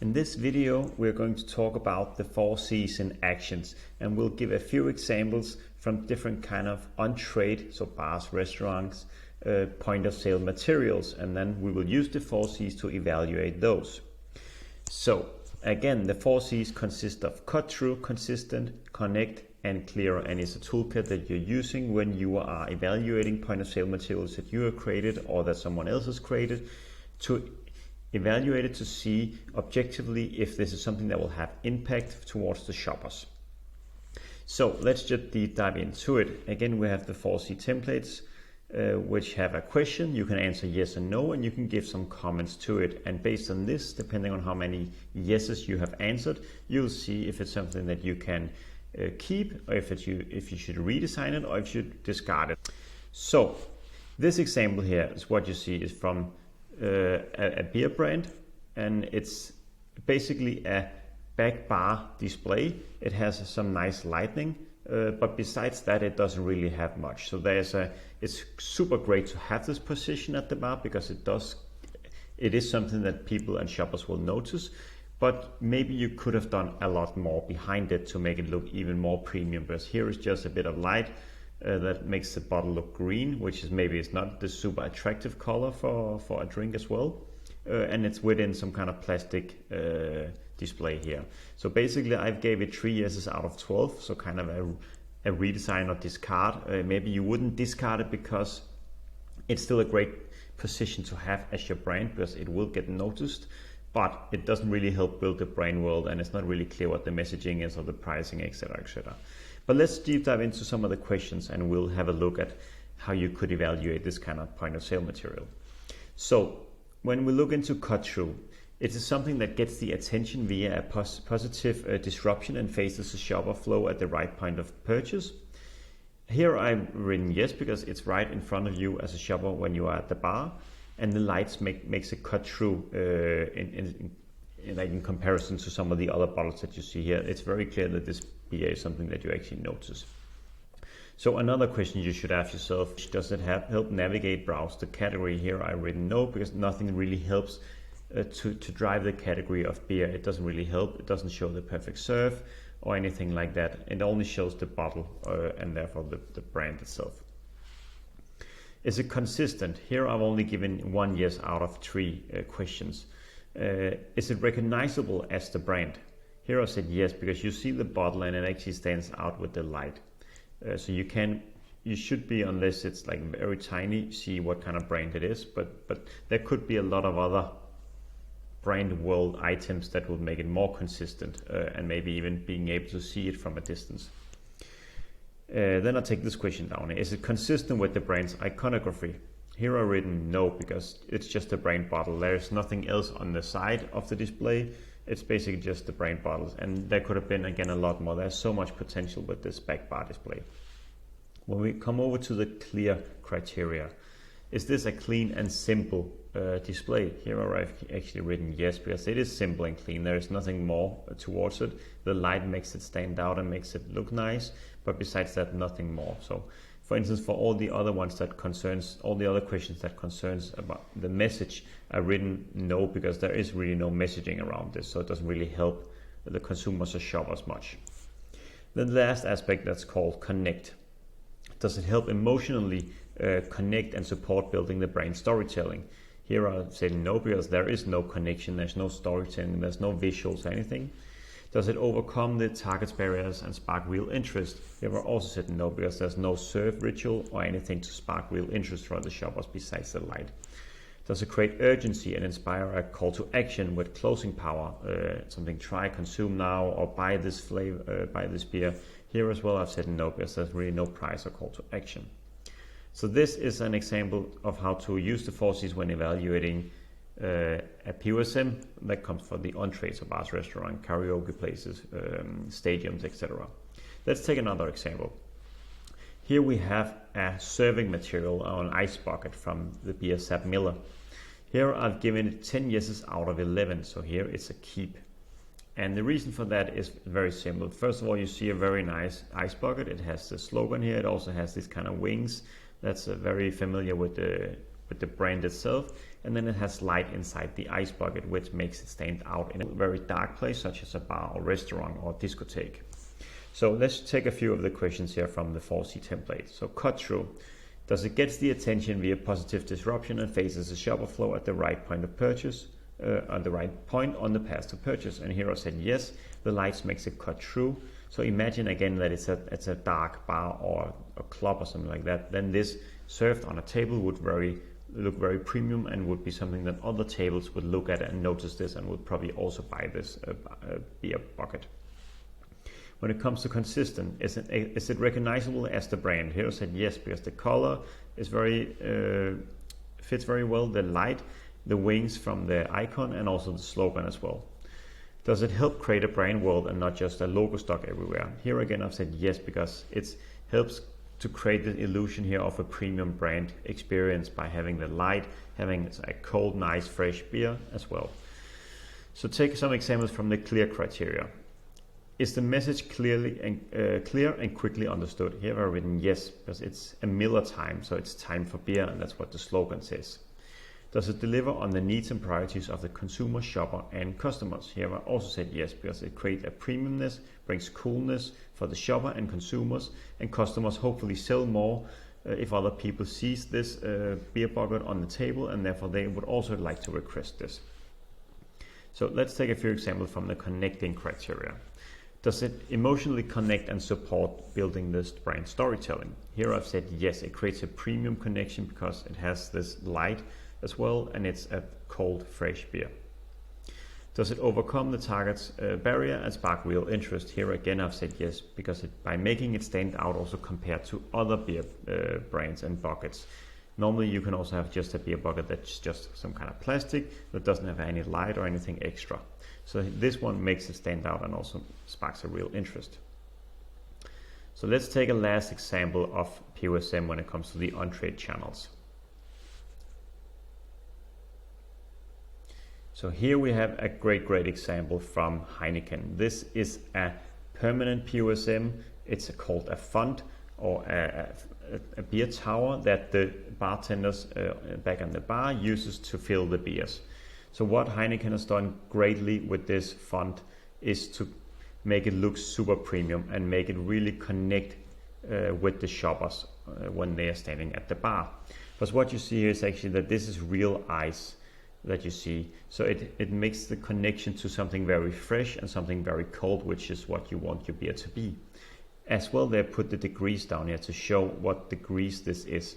In this video, we're going to talk about the 4Cs in actions, and we'll give a few examples from different kind of on-trade, so bars, restaurants, point of sale materials, and then we will use the 4Cs to evaluate those. So again, the 4Cs consist of cut through, consistent, connect, and clear, and it's a toolkit that you're using when you are evaluating point of sale materials that you have created or that someone else has created, to evaluate it to see objectively if this is something that will have impact towards the shoppers. So let's just deep dive into it. Again, we have the 4C templates, which have a question. You can answer yes and no, and you can give some comments to it. And based on this, depending on how many yeses you have answered, you'll see if it's something that you can keep, or if you should redesign it, or if you should discard it. So this example here is what you see is from a beer brand, and it's basically a back bar display. It has some nice lighting, but besides that it doesn't really have much. So it's super great to have this position at the bar because it is something that people and shoppers will notice, but maybe you could have done a lot more behind it to make it look even more premium, because here is just a bit of light that makes the bottle look green, which is maybe it's not the super attractive color for a drink as well, and it's within some kind of plastic display here. So basically I've gave it 3 yeses out of 12, so kind of a redesign or discard. Maybe you wouldn't discard it because it's still a great position to have as your brand, because it will get noticed, but it doesn't really help build the brand world, and it's not really clear what the messaging is or the pricing, etc., etc. But let's deep dive into some of the questions, and we'll have a look at how you could evaluate this kind of point of sale material. So when we look into cut through, it is something that gets the attention via a positive disruption and faces the shopper flow at the right point of purchase. Here I've written yes because it's right in front of you as a shopper when you are at the bar, and the lights makes it cut through in comparison to some of the other bottles that you see here. It's very clear that this beer is something that you actually notice. So another question you should ask yourself, does it help navigate, browse the category? Here I've written no, because nothing really helps to drive the category of beer. It doesn't really help. It doesn't show the perfect serve or anything like that. It only shows the bottle and therefore the brand itself. Is it consistent? Here I've only given 1 yes out of 3 questions. Is it recognizable as the brand? Here I said yes, because you see the bottle and it actually stands out with the light. So you should be, unless it's like very tiny, see what kind of brand it is, but there could be a lot of other brand world items that will make it more consistent, and maybe even being able to see it from a distance. Then I'll take this question down. Is it consistent with the brand's iconography? Here I've written no, because it's just a brand bottle. There's nothing else on the side of the display. It's basically just the brand bottles, and there could have been, again, a lot more. There's so much potential with this back bar display. When we come over to the clear criteria, is this a clean and simple display? Here I've actually written yes, because it is simple and clean. There is nothing more towards it. The light makes it stand out and makes it look nice, but besides that, nothing more. So for instance, for all the other ones that concerns, all the other questions that concerns about the message, I've written no, because there is really no messaging around this, so it doesn't really help the consumers or shoppers much. Then the last aspect, that's called connect. Does it help emotionally connect and support building the brand storytelling? Here I've said no, because there is no connection, there's no storytelling, there's no visuals or anything. Does it overcome the target barriers and spark real interest? Here I also said no, because there's no serve ritual or anything to spark real interest for the shoppers besides the light. Does it create urgency and inspire a call to action with closing power? Something try, consume now, or buy this flavor, buy this beer. Here as well I've said no, because there's really no price or call to action. So this is an example of how to use the 4Cs when evaluating a POSM that comes for the on-trades, so bars, restaurant, karaoke places, stadiums, etc. Let's take another example. Here we have a serving material or an ice bucket from the beer Sepp Miller. Here I've given it 10 yeses out of 11, so here it's a keep. And the reason for that is very simple. First of all, you see a very nice ice bucket. It has the slogan here. It also has these kind of wings. That's very familiar with the with the brand itself, and then it has light inside the ice bucket, which makes it stand out in a very dark place, such as a bar or restaurant or discotheque. So let's take a few of the questions here from the 4C template. So cut through. Does it get the attention via positive disruption and faces the shopper flow at the right point of purchase, on the right point on the path to purchase? And here I said yes, the lights makes it cut through. So imagine again that it's a dark bar or a club or something like that. Then this served on a table would look very premium and would be something that other tables would look at and notice this and would probably also buy this beer bucket. When it comes to consistent, is it recognizable as the brand? Here I said yes, because the color is fits very well, the light, the wings from the icon, and also the slogan as well. Does it help create a brand world and not just a logo stuck everywhere? Here again I've said yes, because it helps to create the illusion here of a premium brand experience by having the light, having a cold, nice, fresh beer as well. So take some examples from the clear criteria. Is the message clear and quickly understood? Here I've written yes, because it's a Miller time, so it's time for beer, and that's what the slogan says. Does it deliver on the needs and priorities of the consumer, shopper, and customers? Here I also said yes, because it creates a premiumness, brings coolness for the shopper and consumers, and customers hopefully sell more if other people sees this beer bucket on the table, and therefore they would also like to request this. So let's take a few examples from the connecting criteria. Does it emotionally connect and support building this brand storytelling? Here I've said yes, it creates a premium connection because it has this light as well, and it's a cold, fresh beer. Does it overcome the target's barrier and spark real interest? Here again I've said yes, because by making it stand out also compared to other beer brands and buckets. Normally you can also have just a beer bucket that's just some kind of plastic that doesn't have any light or anything extra. So this one makes it stand out and also sparks a real interest. So let's take a last example of POSM when it comes to the on-trade channels. So here we have a great example from Heineken. This is a permanent POSM. It's called a font or a beer tower that the bartenders back on the bar uses to fill the beers. So what Heineken has done greatly with this font is to make it look super premium and make it really connect with the shoppers when they are standing at the bar. But what you see here is actually that this is real ice that you see. So it makes the connection to something very fresh and something very cold, which is what you want your beer to be. As well, they put the degrees down here to show what degrees this is.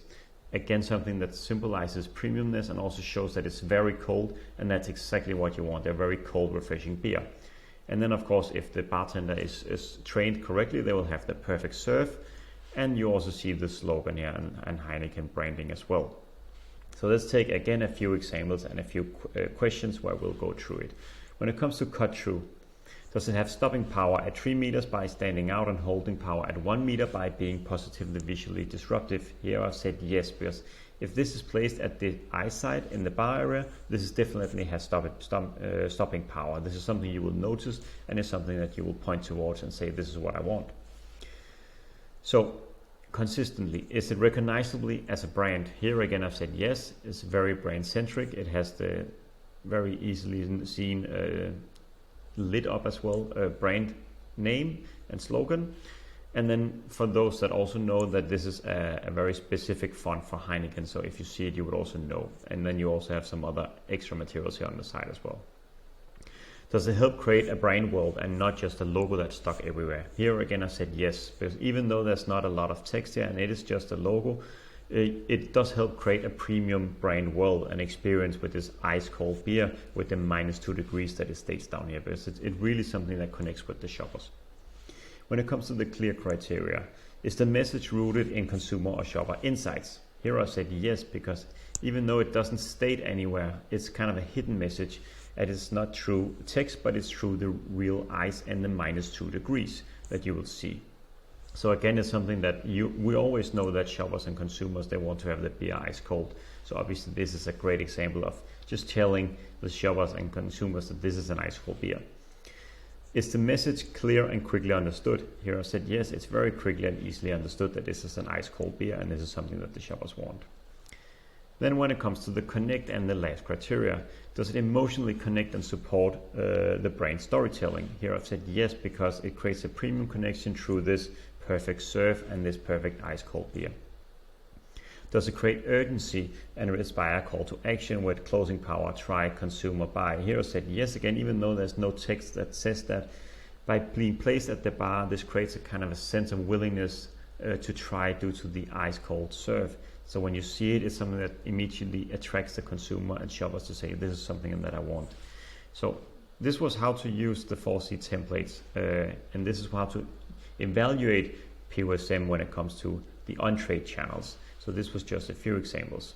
Again, something that symbolizes premiumness and also shows that it's very cold, and that's exactly what you want, a very cold, refreshing beer. And then of course, if the bartender is trained correctly, they will have the perfect serve. And you also see the slogan here and Heineken branding as well. So let's take again a few examples and a few questions where we'll go through it. When it comes to cut through, does it have stopping power at 3 meters by standing out and holding power at 1 meter by being positively visually disruptive? Here I've said yes, because if this is placed at the eyesight in the bar area, this is definitely has stopping power. This is something you will notice, and it's something that you will point towards and say, this is what I want. So consistently, is it recognizably as a brand? Here again I've said yes, it's very brand centric. It has the very easily seen lit up as well brand name and slogan. And then for those that also know that this is a very specific font for Heineken, so if you see it you would also know. And then you also have some other extra materials here on the side as well. Does it help create a brand world and not just a logo that's stuck everywhere? Here again I said yes, because even though there's not a lot of text here and it is just a logo, it does help create a premium brand world and experience with this ice cold beer with the -2 degrees that it states down here, because it's really something that connects with the shoppers. When it comes to the clear criteria, is the message rooted in consumer or shopper insights? Here I said yes, because even though it doesn't state anywhere, it's kind of a hidden message, and it's not through text, but it's through the real ice and the -2 degrees that you will see. So again, it's something that we always know that shoppers and consumers, they want to have the beer ice cold. So obviously this is a great example of just telling the shoppers and consumers that this is an ice cold beer. Is the message clear and quickly understood? Here I said yes, it's very quickly and easily understood that this is an ice cold beer and this is something that the shoppers want. Then when it comes to the connect and the last criteria, does it emotionally connect and support the brand storytelling? Here I've said yes, because it creates a premium connection through this perfect serve and this perfect ice cold beer. Does it create urgency and inspire a call to action with closing power, try, consume, or buy? Here I said yes again, even though there's no text that says that. By being placed at the bar, this creates a kind of a sense of willingness to try due to the ice cold serve. So when you see it, it's something that immediately attracts the consumer and shoppers to say, this is something that I want. So this was how to use the 4C templates, and this is how to evaluate POSM when it comes to the on-trade channels. So this was just a few examples.